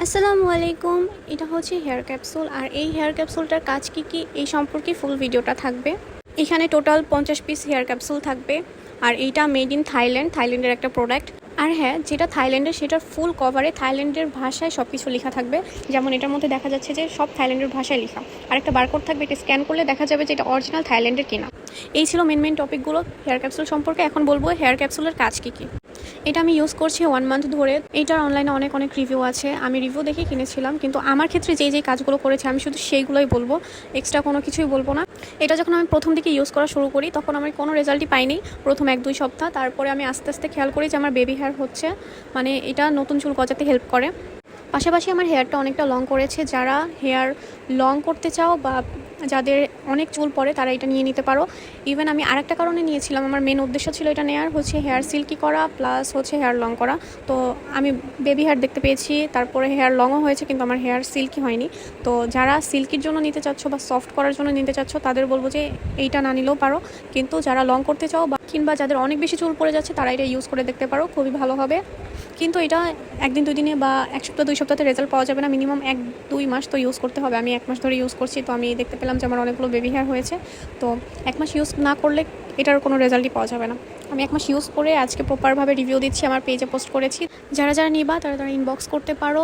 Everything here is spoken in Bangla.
আসসালামু আলাইকুম। এটা হচ্ছে হেয়ার ক্যাপসুল, আর এই হেয়ার ক্যাপসুলটার কাজ কী এই সম্পর্কে ফুল ভিডিওটা থাকবে। এখানে টোটাল 50 পিস হেয়ার ক্যাপসুল থাকবে, আর এইটা মেড ইন থাইল্যান্ডের একটা প্রোডাক্ট। আর হ্যাঁ, যেটা থাইল্যান্ডের সেটার ফুল কভারে থাইল্যান্ডের ভাষায় সব কিছু লেখা থাকবে। যেমন এটার মধ্যে দেখা যাচ্ছে যে সব থাইল্যান্ডের ভাষায় লেখা, আর একটা বারকোড থাকবে, এটা স্ক্যান করলে দেখা যাবে যে এটা অরিজিনাল থাইল্যান্ডের কিনা। এই ছিল মেন টপিকগুলো হেয়ার ক্যাপসুল সম্পর্কে। এখন বলবো হেয়ার ক্যাপসুলের কাজ কী। এটা আমি ইউজ করছি 1 মান্থ ধরে। এইটার অনলাইনে অনেক রিভিউ আছে, আমি রিভিউ দেখে কিনেছিলাম, কিন্তু আমার ক্ষেত্রে যেই কাজগুলো করেছে আমি শুধু সেইগুলোই বলবো, এক্সট্রা কোনো কিছুই বলবো না। এটা যখন আমি প্রথম দিকে ইউজ করা শুরু করি তখন আমি কোনো রেজাল্টই পাইনি প্রথম 1-2 সপ্তাহ। তারপরে আমি আস্তে আস্তে খেয়াল করি যে আমার বেবি হেয়ার হচ্ছে, মানে এটা নতুন চুল গজাতে হেল্প করে। পাশাপাশি আমার হেয়ারটা অনেকটা লং করেছে। যারা হেয়ার লং করতে চাও বা যাদের অনেক চুল পড়ে তারা এটা নিয়ে নিতে পারো। ইভেন আমি আরেকটা কারণে নিয়েছিলাম, আমার মেন উদ্দেশ্য ছিল এটা নেওয়ার, হচ্ছে হেয়ার সিল্কি করা প্লাস হচ্ছে হেয়ার লং করা। তো আমি বেবি হেয়ার দেখতে পেয়েছি, তারপরে হেয়ার লংও হয়েছে, কিন্তু আমার হেয়ার সিল্কি হয়নি। তো যারা সিল্কির জন্য নিতে চাচ্ছ বা সফট করার জন্য নিতে চাচ্ছ তাদের বলবো যে এইটা না নিলেও পারো, কিন্তু যারা লং করতে চাও বা কিংবা যাদের অনেক বেশি চুল পড়ে যাচ্ছে তারা এটা ইউজ করে দেখতে পারো, খুবই ভালো হবে। কিন্তু এটা 1-2 দিনে বা 1 সপ্তাহ 2 সপ্তাহে রেজাল্ট পাওয়া যাবে না, মিনিমাম 1-2 মাস তো ইউজ করতে হবে। আমি 1 মাস ধরে ইউজ করছি, তো আমি দেখতে পেলাম যে আমার অনেকগুলো বেবি হেয়ার হয়েছে। তো 1 মাস ইউজ না করলে এটার কোনো রেজাল্টই পাওয়া যাবে না। আমি 1 মাস ইউজ করে আজকে প্রপারভাবে রিভিউ দিচ্ছি, আমার পেজে পোস্ট করেছি। যারা নিবা তারা ইনবক্স করতে পারো।